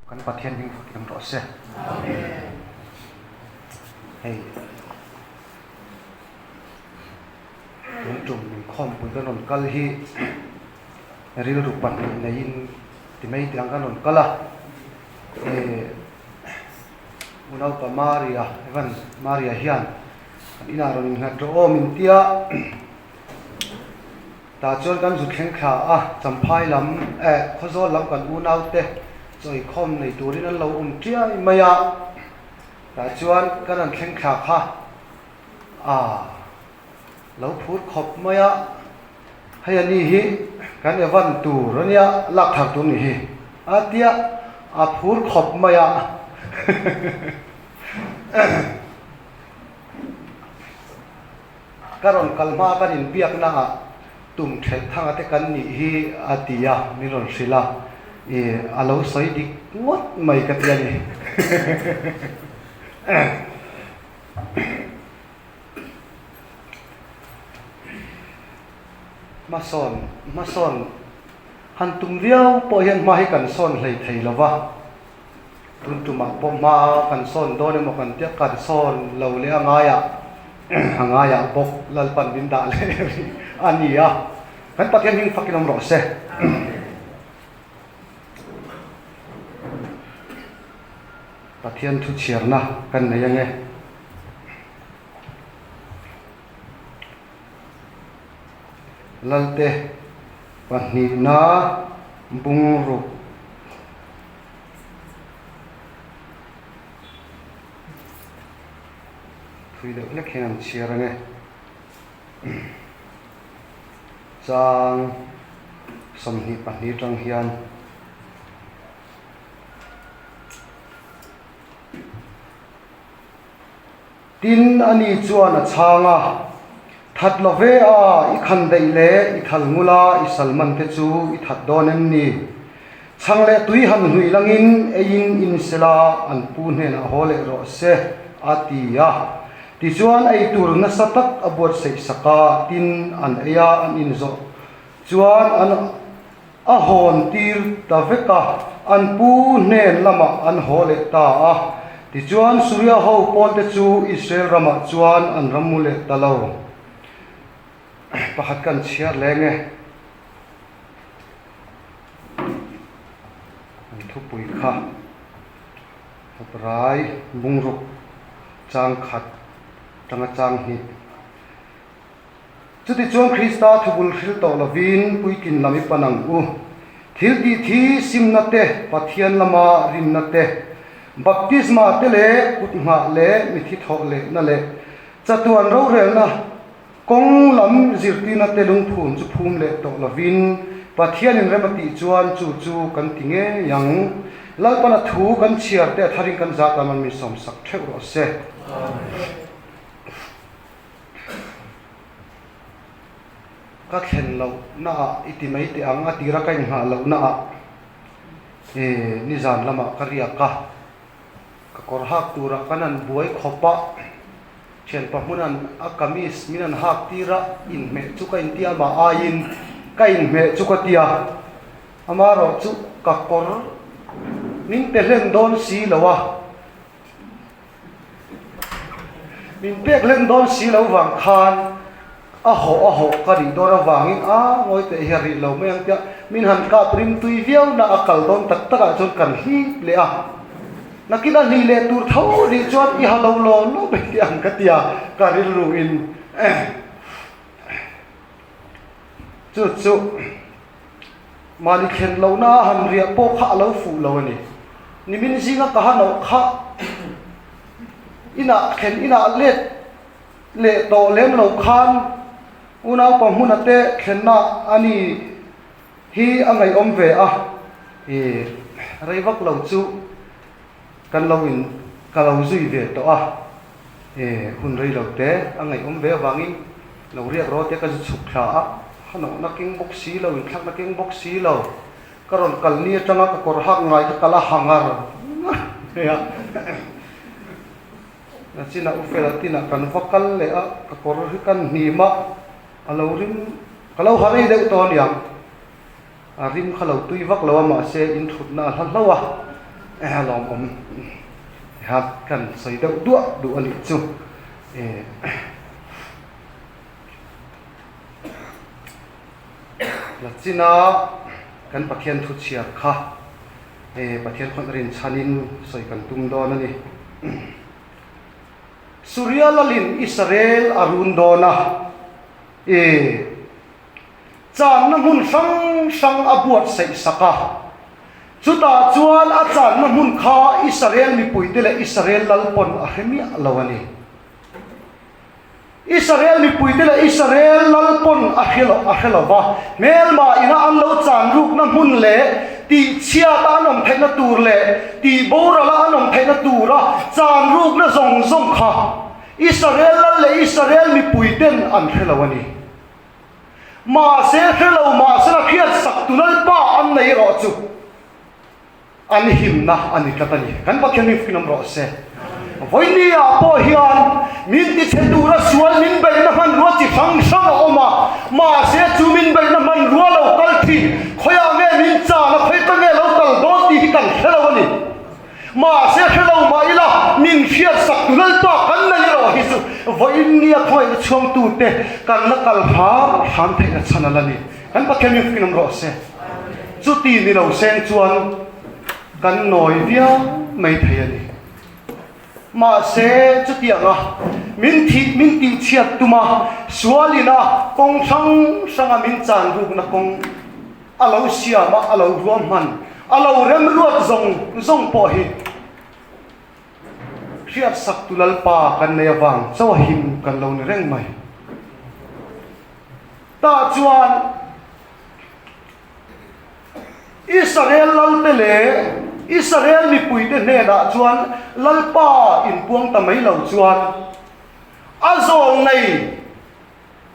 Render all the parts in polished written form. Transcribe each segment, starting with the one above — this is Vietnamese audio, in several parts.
kan pathian ding fakim ro se hey mun tum min khom pui kanon kal hi ril ru pan nein ti mai ti ang kanon kala unau pa Maria hian ina ron nga tro min tia ta chon kan zu khen kha a champhai lam khozol lam kan unau te choi khom nei turin an lo tia maya ta chuan kan an khen kha kha lo phut khop maya hay ani hi kan evan tu ronia lak thak tu ni hi atia a phur khop maya karon kalma kan in piak na tum thel thang ate kan ni hi atia miron sila alo soi dik ngot mai ka tia ni mason han tum riau po hian ma hi kan son hlei thei lova tun tuma po ma kan son do ne mo kan tia kan son lo le angaya bok lalpan binda le ania kan pathian hing fakinom ro se pathian thu chirna kan ne yange lalte panina bungru thui de lek hen chirange chang somni pani tang hian tin ani chuan a changa that love i khan dei le i thal ngula i salman te chu i that donem ni changle tui han hui langin ein in sela an pu hnen a hole ro se atia ti chuan ei tur na satak abot sei saka tin an eya an in zo chuan an a hon tir ta veka an pu hnen lama an hole ta ti chuan surya ho pon te chu Israel rama chuan an ramule talo pakhat kan chiar lenge an thu pui kha rai bungruk chang khat tanga chang hi chuti chuan Krista thubul hril to lovin puikin lami panang u thil ti thi simna te pathian lama rinna te baptisma te le putma le mithi thok le na le chatuan ro rel na kong lam zirtina te lung phun chu phum le to lovin pathian in remati chuan chu kan tinge yang lalpana thu kan chiar te tharing kan za taman mi som sak theu ro se ka khen lo na iti mai te ang atira kai nga lo na ni zan lama kariya ka kor hak tura kanan buai khopa chen pamunan akamis minan hak tira in me chuka intia ma ain kain me chuka tia amaro chu ka kor nin te len don si lawa min pek len don si lo wang khan aho ka ri dora wangin ngoi te heri lo meng tia min han ka prim tui viau na akal don tak taka chon kan hi le nakila ni le tur thau ri chuan I halo lo no be tiang ka tia ka ri ru in chu mali khen lo na han ria po kha lo fu lo ni ni min singa ka hano kha ina khen ina le to lem lo khan una pa munate khenna ani hi angai omve reivak lo chu kan lawin kalau zui ve to hun rei lo te angai omve wangin lo riak ro te ka chuk thla hano naking box si lo in thak naking box si lo karon kalni atanga ka kor hak ngai ka kala hangar ya na china ufela tina kan fakal le ka kor kan nima alorin kalau hari de to niang rim khalo tui vak lawa ma se in thut na hal lawa lom hat kan soi deuh duah du ani chu lachina kan pathian thu chiar kha pathian khon rin chanin soi kan tum don ani Surya lalin Israel arun dona chan na mun sang abuat sei saka chuta chuan a chan na mun kha Israel mi puite le Israel lalpon a hemi alawani Israel mi puite le Israel lalpon a helo ba melma ina an lo chan ruk na mun le ti chia ta nom thaina tur le ti bora la nom thaina tura chan ruk na zong kha Israel le Israel mi puiten an helawani ma se helo ma se la khiat sak tunal pa an nei ro chu an himna an katani kan pathian mi finom ro se voinia po hian min ti chedura sual min be na man ro chi sang oma ma se chu min be na man ro lo kal thi khoya nge min cha na khoi ta nge lo kal do ti kan helawani ma se helo ma ila min khiat sak tunal pa kan nei ro hi chu voinia khoi chung tu te kan na kal ha han the na chanalani kan pathian mi finom ro se chu ti ni lo seng chuan kan noi via mai thayani ma se chu tianga min ti chiat tuma sualina kong sanga min chan ru na kong alo sia ma alo ruam man alo rem ruat zong po hi khiat sak tulal pa kan ne awang chaw him kan lo ni reng mai ta chuan Israel lal tele Israel mi puite ne da chuan lalpa in puang tamai lo chuan azol nei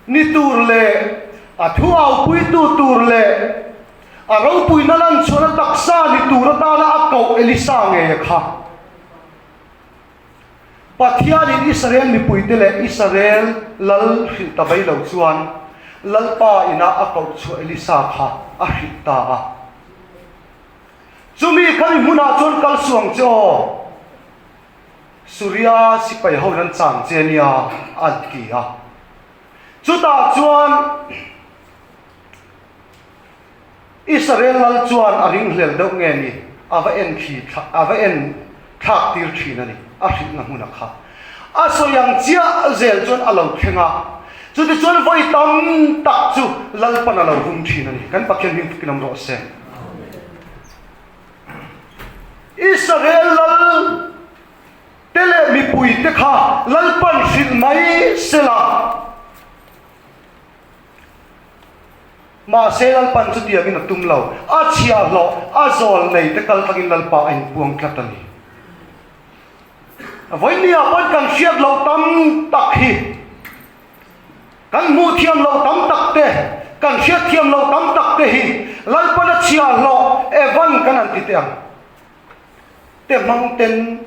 ni tur le athu au pui tur le aro pui na lan chuan taksa ni tur ta na akau elisa nge kha pathian in Israel mi puite le Israel lal hil tamai lo chuan lalpa ina akau chu elisa kha a hita a Sumi kami muna chon kal suang cho Surya sipai ho ran chang chenia adkia chuta chuan Israel lal chuan aring hlel deuh nge ni ava en thak tir thina ni a hrit na huna kha a soyang chia zel chuan alo thenga chuti chuan voi tam tak chu lal pan alo hum thina ni kan pakhian hin kinam ro se Israel lal tele mi pui te kha lalpan sil mai sela ma se lalpan chu tiang in tum lo a chia lo a zol nei te kal tagin lalpa in puang klatani voinia pon kan siat lo tam tak hi kan mu thiam lo tam tak te kan siat thiam lo tam tak te hi lalpan a chia lo evan kan an ti tiang te mang ten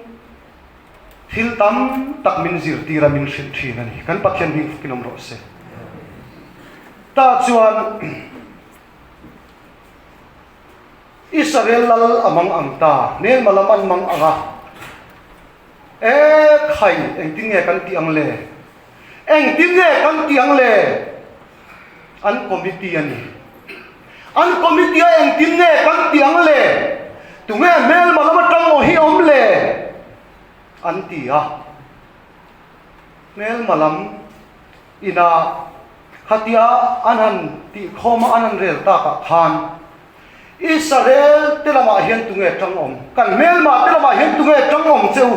thil tam tak min zir tira min shin thin ani kan pathian ding kinom ro se ta chuan Israel lal amang angta nel malam an mang anga khai eng tinge kan tiang le eng tinge kan tiang le an committee ani an committee eng tinge kan tiang le tunge mel malam tang o hi om le antia mel malam ina khatia anan ti khoma anan rel ta ka khan Israel telama hian tunge tang om kan mel ma telama hian tunge tang om cheu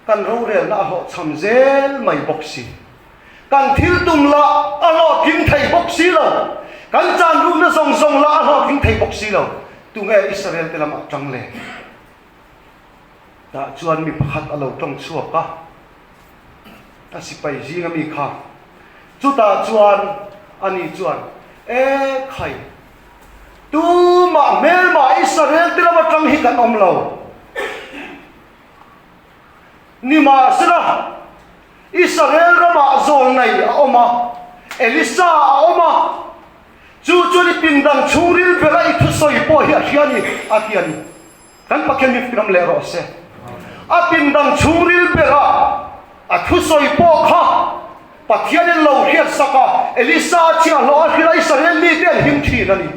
kan ro rel na ho chamzel mai boxi kan thil tum la alo thim thai boxi lo kan chan ru na song la alo thim thai boxi lo tunge Israel telama tang le ta chuan mi pakhat alo tong chuak ka asipai zinga mi kha chuta chuan ani chuan khai tu ma mel ma Israel telama tang hi kan om lo ni ma sra Israel rama zol nai oma Elisa oma chu chu ni pindang churil bela ithu soi po hi hiani atiani kan pakhem mi fikram le ro se apin dang chungril bera athu soi po kha pathian lo hiat saka elisa chia lo hilai sarel ni ten him thi nani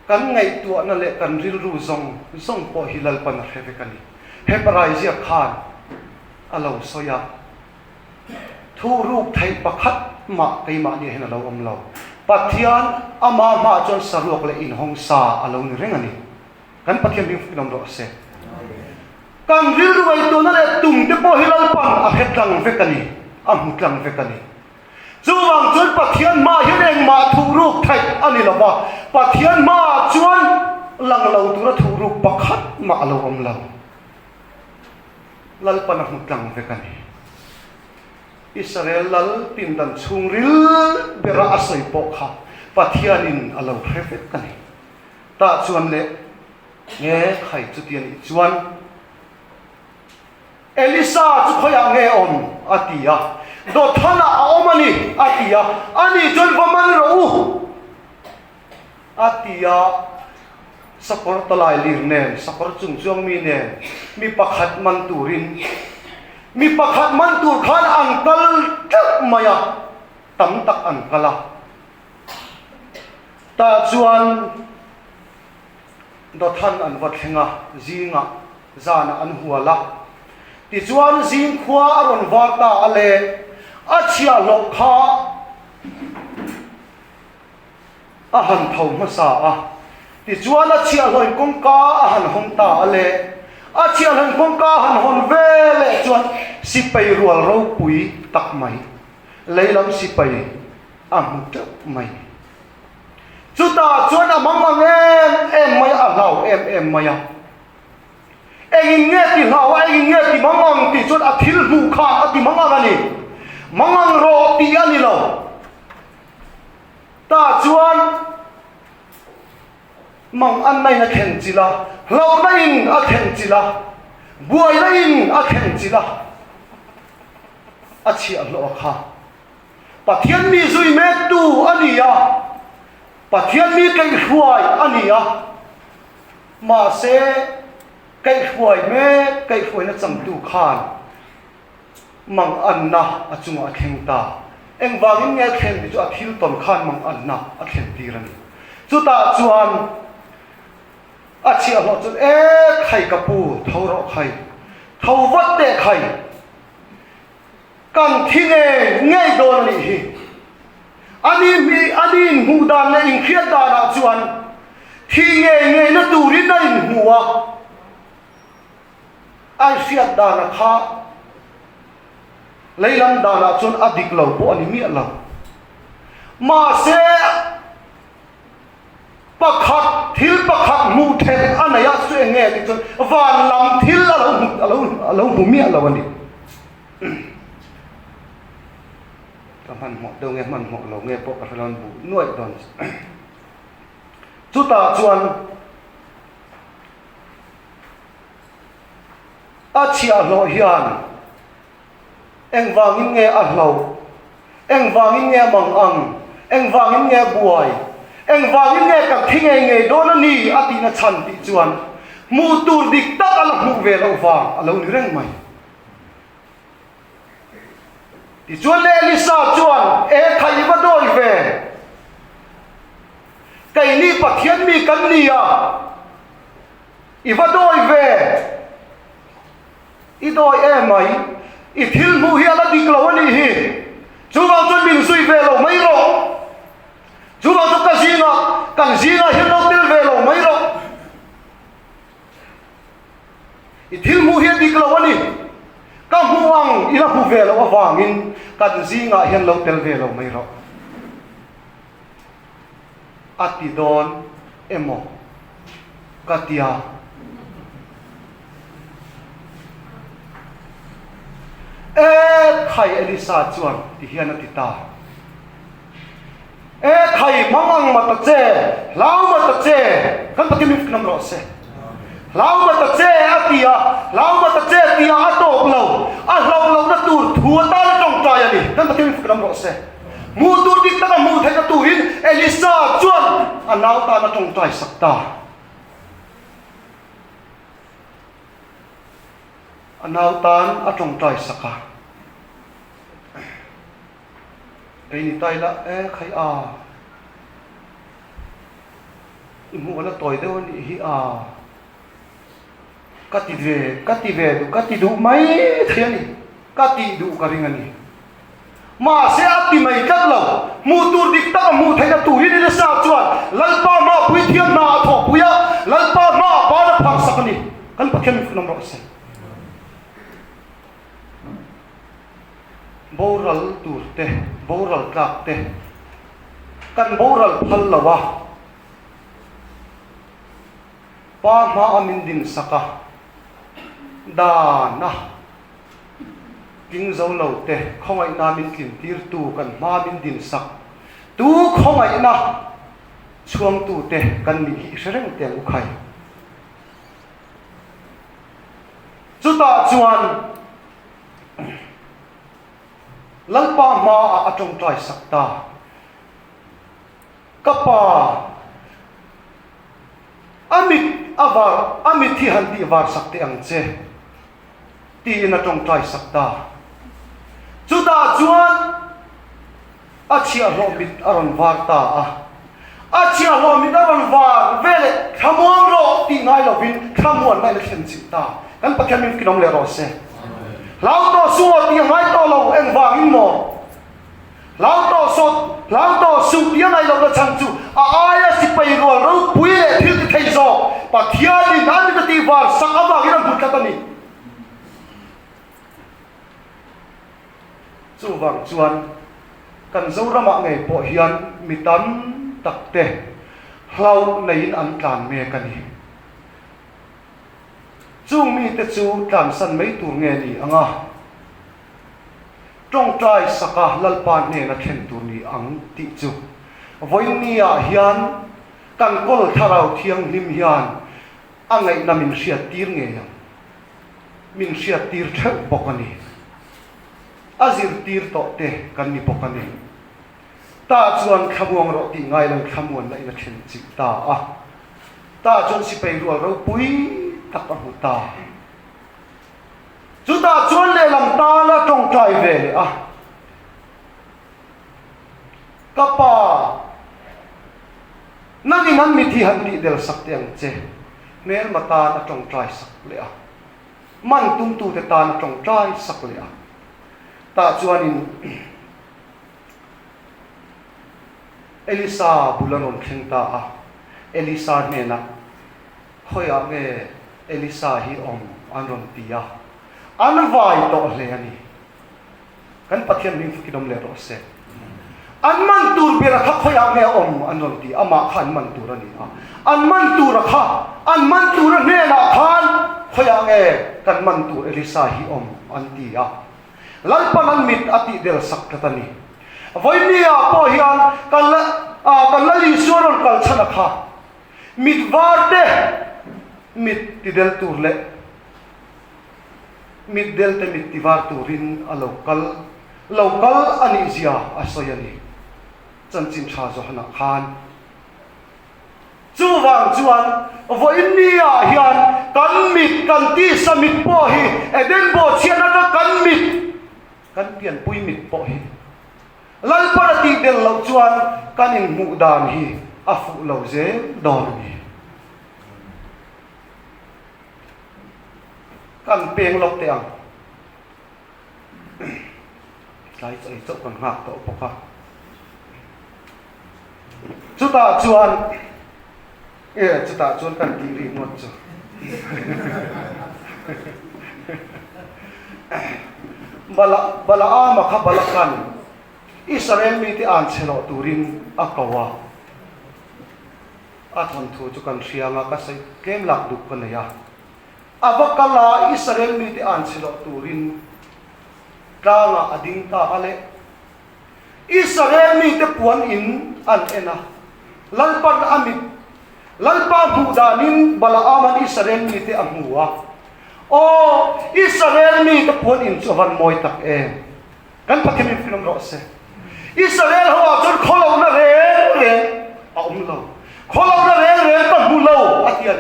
kan ngai tu na le kan ril ru zong po hilal pan heve kani hebrai zia khan alo soya thu ruk thai pakhat ma kai ma ni hen alo om lo pathian ama ma chon saruk le in hong sa alo ni reng ani kan pathian bi fikram ro se kan ril ru ai tu na le tum te po hilal pan a hetlang ve kani a mutlang ve kani chuwang chuan pathian ma hian ma thu ruk thai ani lo ba pathian ma chuan lang lo tu ra thu ruk pakhat ma alo om lo lal pan a mutlang ve kani Israel lal tin dan chungril bera asoi po kha pathianin alo hrevet kani ta chuan le nge khai chu tian i chuan Elisa chu khoya nge on atia do thana omani atia ani chon vaman ro atia sapor talai lirne sapor chungchong mi ne mi pakhat man turin mi pakhat man tur khan angkal tak maya tam tak angkala ta chuan do than an wat thenga zinga zana an huala ti chuan zing khwa aron warta ale achia lo kha a han thau ma sa a ti chuan achia loi kong ka a han hom ta ale achia han kong ka han hon ve le chuan sipai rual ro pui tak mai leilam sipai am tak mai chuta chuan a mamang em mai a lau em maya engin nge ti lau engin nge ti mamang ti chuan a thil mu kha a ti mamang ani mangang ro ti ani lo ta chuan mang an nai na khen chila lo nai a khen chila buai nai a khen chila a chi a lo kha pathian mi zui me tu ania pathian mi kai huai ania ma se kai huai me kai huai na cham tu khan mang an na a chunga theng ta eng wangin nge khen ti chu a thil ton khan mang an na a khen ti ran chu ta chuan a chi a lo chu e khai ka pu thau ro khai thau wat te khai kan thi nge don ni hi ani hu dan le in khiat da na chuan thi nge na turin na in huwa ai fiat da na kha leilam da na chuan adik lo po ani mi lo ma se pakhat thil pakhat mu then anaya su nge ti chuan van lam thil alo mu mi lo ani man mo do nge man mo lo nge po ka lon bu nuai don chu ta chuan a chia lo hian eng wangin nge a hlo eng wangin nge mang ang eng wangin nge buai eng wangin nge ka thinge nge don ani ati na chan ti chuan mu tur dik tak ala mu ve lo wang alo ni reng mai ti chuan le Elisa chuan e khai va doi ve kai ni pathian mi kan ni a i va doi ve i doi e mai i thil mu hi ala dik lo ani hi chuwang chuan min sui ve lo mai ro chuwang chu kan zinga hi lo til ve lo mai ro i thil mu hi dik lo ani ka huang ila hu ve lo awangin kan zinga hian lo tel ve lo mai ro ati don emo katia e khai Elisa chuan ti hian ati ta e khai mamang mata che lau mata che kan patimif nam ro se lau mata che atia lau mata che tia atok lo a lo na tur thua ta la tong tai ani kan patimif nam ro se mu tur dik ta mu thai na turin Elisa chuan anau ta na tong trai sakta anau tan atong trai saka ni tai la khai imu ala toy de ni hi kati ve du mai thiani kati du karingani ma se ati mai kat lo mu tur dik ta mu thai na turin ni sa chuan lalpa ma pui thiam na tho puya lalpa ma ba na phang sakani kan pakhem nam ro se boral turte boral tlakte kan boral phal lawa pa ma amin din saka dana king zo lo te khongai na min kin tir tu kan ma min din sak tu khongai na chuang tu te kan mi hi sereng te u khai chuta chuan lalpa ma atong trai sakta kapa amit thi han ti var sakte ang che ti na tong trai sakta chuta chuan achia romit aron varta achia romit aron var vele khamon ro ti ngai lovin khamon nai le khen chita kan pakhamin kinom le ro se lao to suo ti ngai to lo eng wangin mo lao to su ti ngai lo la chang chu aya si pai ro ro pui le thil ti thei zo pa thia ni nan ni ti war sak ama gi ran phut ta ni chu wang chuan kan zo rama ngai po hian mitam takte hlau nei an tlan me kani chung mi te chu tlan san mei tur nge ni anga trong trai saka lalpa ne na khen tur ni ang ti chu voinia hian kan kol tharau thiang lim hian angai na min sia tir nge yang min sia tir thak bokani azir tir to te kan ni bokani ta chuan khamuang ro ti ngai lang khamuan na ina khen chi ta ta chuan si pai ro pui takpahuta chuta chuan le lam ta la tong trai ve kapa nang ingan mi thi han ti del sak tiang che mel mata na tong trai sak le man tum tu te ta na tong trai sak le ta chuan in Elisa bularon khengta Elisa ne na khoya nge Elisa hi anron tia anvai to le ani kan pathian ning kinom le ro se an man tur bera kha khoya nge anron ti ama khan man tur ani an man tur kha an man tur ne na khan khoya nge kan man tur Elisa hi an tia lalpanan mit ati del sakatani voinia po hian kan la li suron kal chana kha mit varde mit tidel turle mit delte mit tivar turin a local ani zia asoyani chanchin tha zo hana khan chuwang chuan voinia hian kan mit kan ti samit po hi eden bo chiana ka kan mit kan pian pui mit po hi lalpa ti del lo chuan kan in mu dan hi afu lo je don hi kan peng lok te ang lai chai chok kan ngak to poka chuta chuan kan ti ri ngot chu bala ama kha balakan Israel mi ti an chelo turin akawa athon thu chu kan rianga ka sai kem lak duk kan ya avakala Israel mi ti an chelo turin kanga ading ta ale Israel mi te puan in an ena lalpan amit lalpa budanin balaaman Israel mi te amua Israel mi te puan in chuvan moy tak kan pathimin finom ro se Israel hoa chun kholo na re aum lo kholo na re ta mu lo atian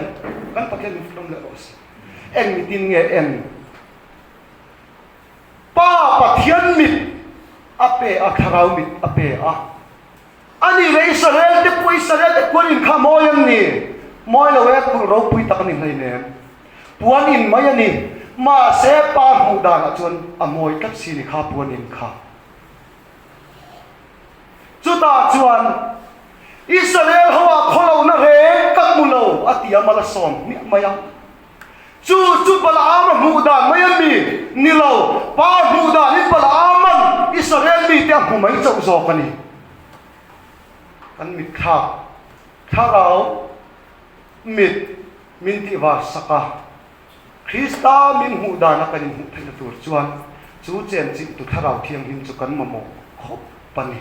kan paken from le os en mitin nge en pa pathian mit ape akharau mit ape a ani re Israel te ko in khamoyam ni moi lo ek pul ro pui tak ni nei ne puan in mai ani ma se pa mu da na chun amoi tak si ni kha puan in kha chuta chuan Israel hoa kholo na re kak mu lo atia mala som ni maya chu bala am mu da mai mi ni lo pa mu da ni bala am Israel mi te mu mai chau zo kani kan mi kha rao mit min ti wa saka Krista min mu da na kan mu thai tur chuan chu chen chi tu tharau thiang hin chu kan mamo khop pani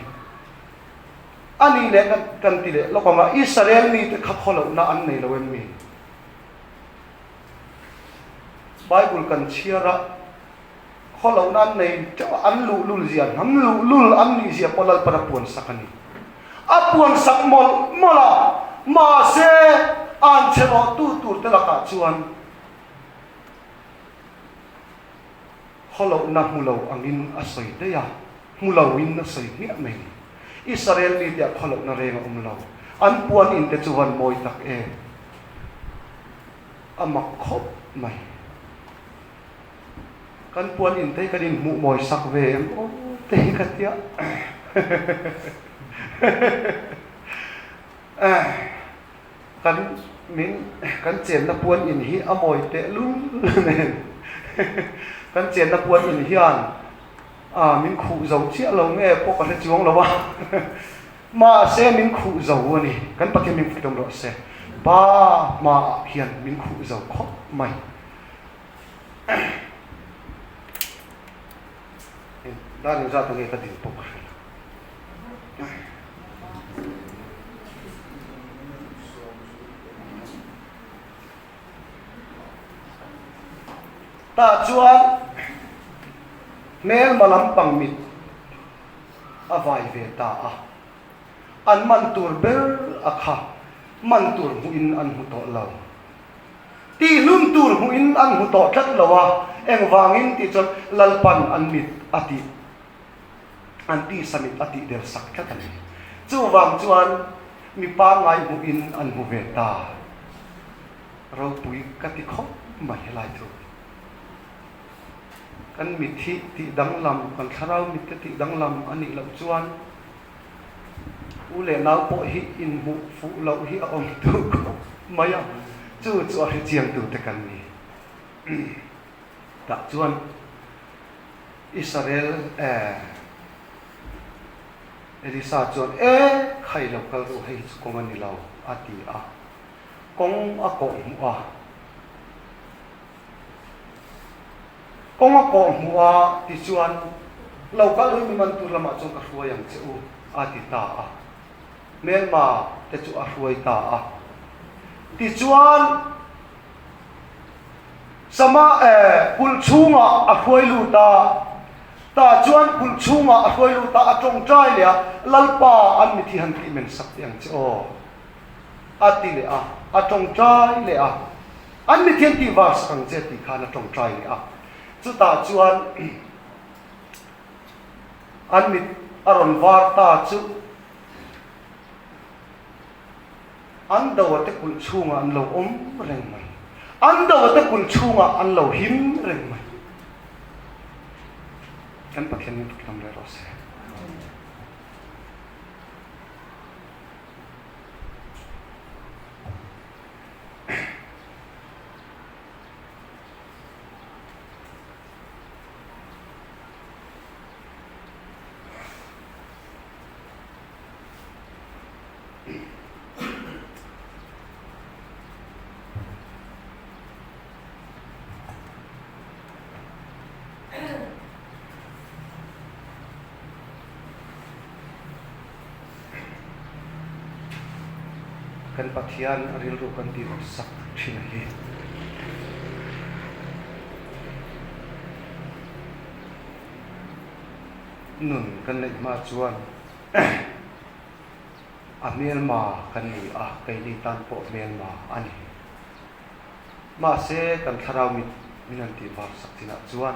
ani le kan ti le lokama Israel mi te khap kholo na an nei lo em mi Bible kan chiara kholo na nei an lu zian ham lu an ni zia polal para puan sakani apuan sak mola ma se an chero tu te la ka chuan kholo na mulo angin asoi te ya mulo in na soi ni me Israel mi dia kholo na renga umlo an puan in te chuan moi tak e ama khop mai kan puan in te kan in mu moi sak ve o te ka tia kan chen na puan in hi amoi te lu kan chen na puan in hian min khu dầu chia lo nghe po ka chuang lo wa ma se min khu dầu ani kan pathian min fitom ro se ba ma hian min khu dầu khop mai dan za ta nge ka din po ta chuan mel malam pang mit avai ve ta an man tur ber akha man tur hu in an hu to lo ti lum tur hu in an hu to tlat lawa eng wangin ti chon lalpan an mit ati an ti samit ati der sak khatani chu wang chuan mi pa ngai hu in an hu ve ta ro pui kati khop mai lai thu kan mi thi ti dang lam kan tharau mi ti dang lam ani lo chuan u le nau po hi in mu fu lo hi om tu maya chu a chiang tu te kan ni ta chuan Israel Elisa chuan khai lo kal ru hei chu kong ani lo ati kong a ko mu kong ko hua ti chuan lo ka lui mi man tur lama chung ka hua yang cheu ati ta mel ma te chu a huai ta ti chuan sama pul chunga a huai lu ta chuan pul chunga a huai lu ta a tong trai le lalpa an mi thi han ti men sak yang cheu ati le a tong trai le an mi thian ti vas kang che ti khana tong trai le chu ta chuan an mit aron var ta chu an daw te kul chunga an lo om reng mai an daw te kul chunga an lo him reng mai kan pathian ni tukam le ro se kan pathian aril ru kan ti sak thina hi nun kan nei ma chuan Myanmar kan ni kay ni tan po Myanmar ani ma se kan tharau mi minanti var saktina chuan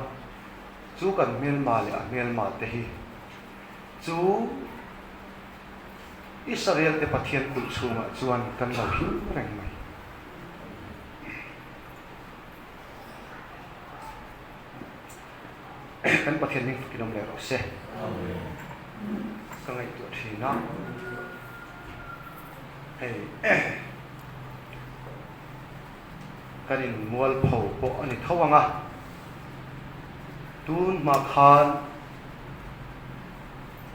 chu kan Myanmar le Myanmar te hi chu Israel te pathian kul chunga chuan kan lo hi reng mai kan pathian ning kinom le ro se ka ngai tu thina kanin mual phau po ani thawanga tun ma khan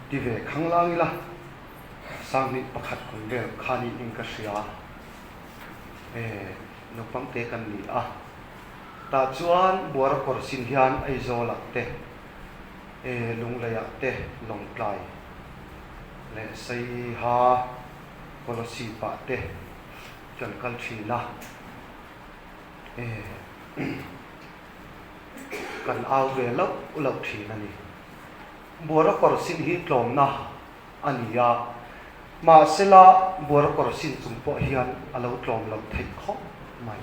ti ve khanglang ila sangni pakhat kun ve khani ing ka sia no pang te kan ni ta chuan buar kor sin hian ai zo lak te lung laya te long tlai le sei ha policy pa te chon kal thina kan au ve lo thina ni buar kor sin hi tlom na ania ma sela buar kor sin chumpo hian alo tlom lo thei kho mai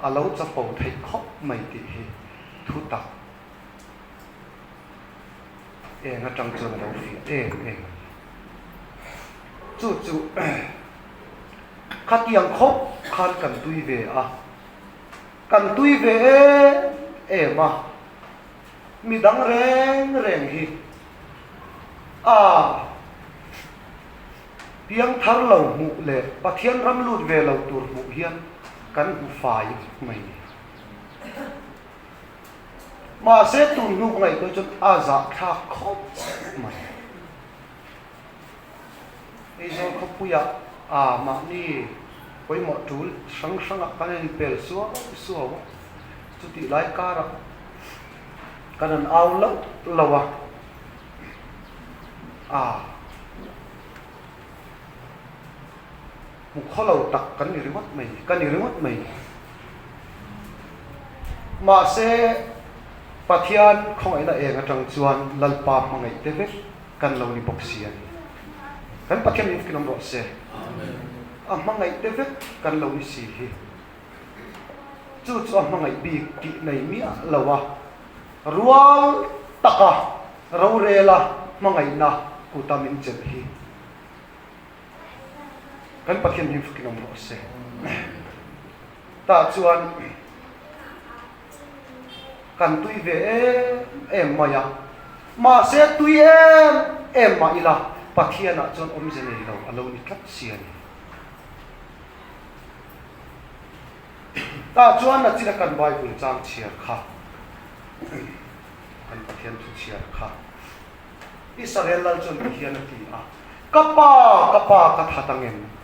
alo chapo thei kho mai ti hi thu tak nga tang chu na lo fi chu khatiang khop khan kan tui ve kan tui ve ma mi dang reng hi piang thar lo mu le pathian ram lut ve lo tur mu hian kan u fai mai ma se tu nu ngai ko chun za tha khop mai ei zo khopuya ma ni koi mo tul sang kan ni pel suwa chu ti lai kara kanan au lawa mu kholo tak kan ni riwat mai ma se pathian khong aina nga tang chuan lalpa mangai te ve kan lo ni boxian kan pathian ni kinom ro se mangai te ve kan lo ni si hi chu mangai bi ti nei mi lawa rual taka ro rela mangai na kutamin chen hi kan pathian ni kinom ro se ta chuan kan tui ve maya ma se tui ma ila pathiana chon om je nei lo alo ni tlak sian ta chuan na chira kan bible chang chiar kha kan pathian thu chiar kha Israel lal chon pathian ti kapa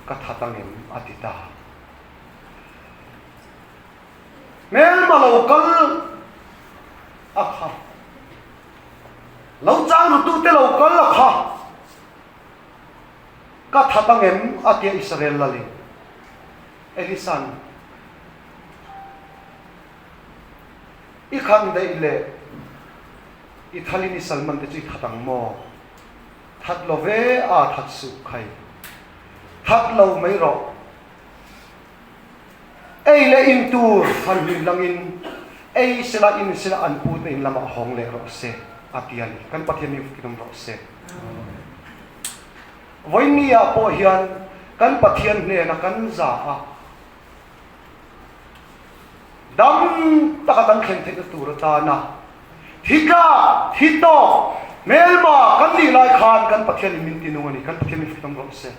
ka thatangem atita mel malokal lâu trang tu te lâu con là kha các thằng tăng em atia Israel là liền Elisan ikhan đây lệ Ithalini Salman te chui thằng mo thật love thật su khai thật lâu mấy rồi ai lệ in tu han bin langin ai sila an put in lama hong le ro se atiani kan pathian ni kinom ro se voinia po hian kan pathian ne na kan za dam takatan khen the tu ra ta na thika thito melma kan ni lai khan kan pathian min tinu ani kan pathian ni kinom ro se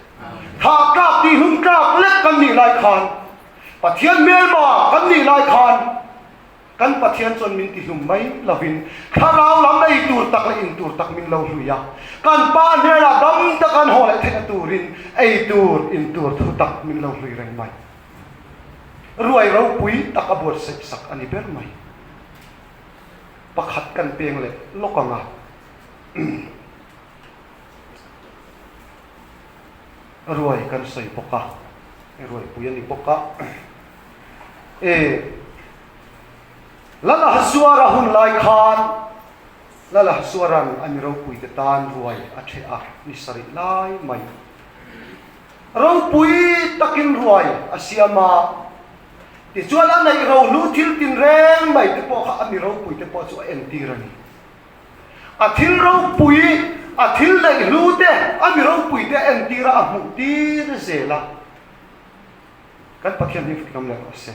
tha ka ti hun ka lek kan ni lai khan pathian melma kan ni lai khan kan pathian chon min ti hlum mai lovin kharau lam nei tur tak le in tur tak min lo hluya kan pa ne la dam ta kan ho le the turin ei tur in tur thu tak min lo hlui reng mai ruai ro pui tak abot sek sak ani ber mai pakhat kan peng le lokanga ruai kan soi poka ruai puyan ni poka lala hasuara hun lai khan lala suaran ani ro pui te tan ruai a the a ni sari lai mai ro pui takin ruai asiama ti chuala nei ro lu thil tin reng mai te po kha ani ro pui te po chu en tirani a thil ro pui a thil nei lu te ani ro pui te en tira a mu tir zela kan pakhian ni fikam le ase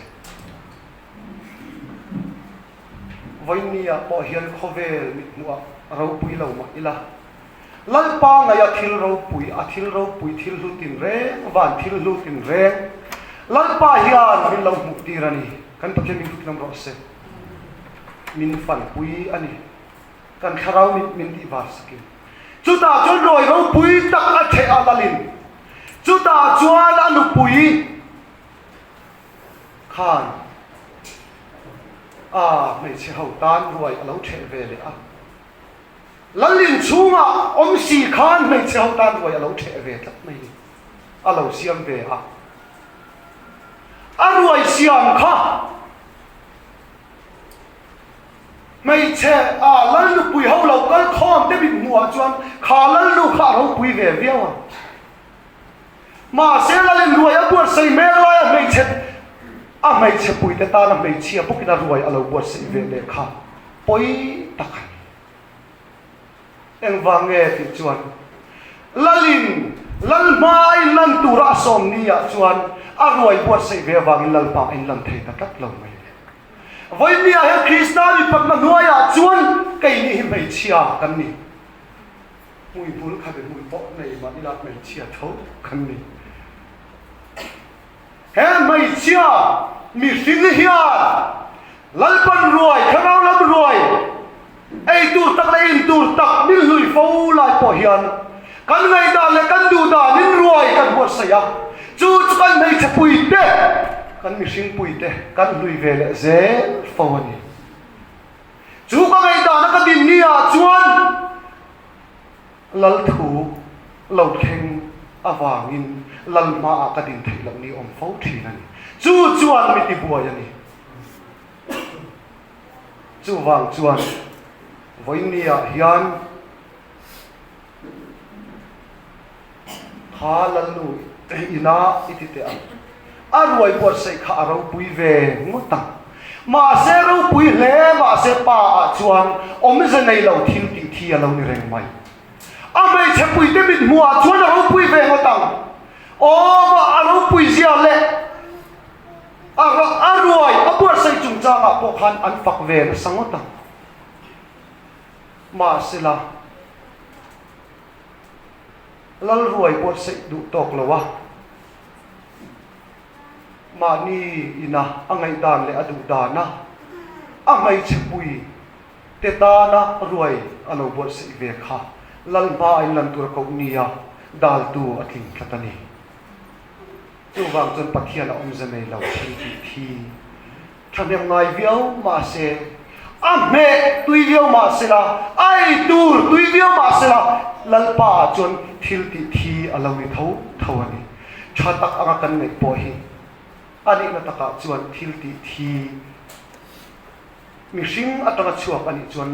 voinia po hian khovel mit muwa ro pui lo ma ila lalpa ngaya thil ro pui thil lu tin re van thil lu tin re lalpa hian min lo mu tirani kan pakhian ni fikam ro ase min fan pui ani kan kharau min ti var sakin chuta chon roi ro pui tak a the alalin chuta chuan anu pui khan mày sẽ hậu tan rồi lâu trẻ về đấy lần liền xuống ông xì khan mày sẽ hậu tan rồi lâu trẻ về thật mày lâu xiêm về rồi xiêm kha mày sẽ lần lúc bùi hậu lâu cái khom để bị mùa chuan khá lần lúc khá hậu bùi về viêu mà sẽ lần rồi buồn say mê lại mày sẽ mày sẽ bùi ta là mày chia bốc cái ruồi ở lâu bớt sẽ về để khá bôi tắc em vang nghe thì chuan lalin lal mai lan tu ra som ni à chuan ruồi bớt sẽ về vang lal pa anh lan thấy ta cắt lâu mày với ni à Krishna đi bắt nó nuôi à chuan cái ni mày chia cái ni mùi bún khá để mùi bọ này mà đi làm mày chia thấu cái ni hè mày chia mi sinh hiền lalpan ruồi khao lam ruồi ai tu tak la in tu tak bil hui fo lai po hiền kan ngai da le kan du da nin ruồi kan buat saya chu kan mày che pui te kan mi sinh pui te kan lui về le ze fo ni chu ka ngai da na ka din ni a chuan lal thu lo kheng awangin lalma ka din thei lo ni om fo thi na ni chu chuan mi ti bua ya ni chu wang chuan voinia hian kha lalu ina itite a ruai por sei kha ro pui ve ngota ma se ro pui le ma se pa chuan om ze nei lo thil ti thi a lo ni reng mai mày sẽ bùi tới bị mùa chuan ro pui ve ngota ma ro pui zia le ruồi buat say chung cha ma po khan an fak ve sangota ma sila lal ruồi buat say du tok lawa ma ni ina angai dan le adu dana angai chepui te ta na ruồi alo buat say ve kha lal ba ai lan tur ko nia dal tu atling khatani chu wang chon pathian om zanei lo thi than em ngai viau ma se me tui viau ma se la ai tur tui viau ma se la lal pa chon thil ti thi alo ni thawani tha tak anga kan nei po hi ani na taka chuan thil ti thi mi hring atanga chuak ani chuan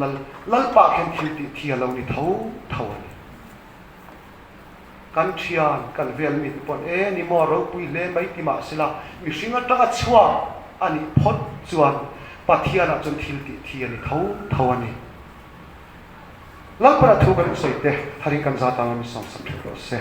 lal pa khen thil ti thi alo ni thawani kan thian kan vel mit pon ni mo ro pui le mai ti ma sila mi hring atanga chuak ani phot chuan pathian a chon thil ti thi ani thawani lalpara thu kan soite thari kan za tang mi som sam thro se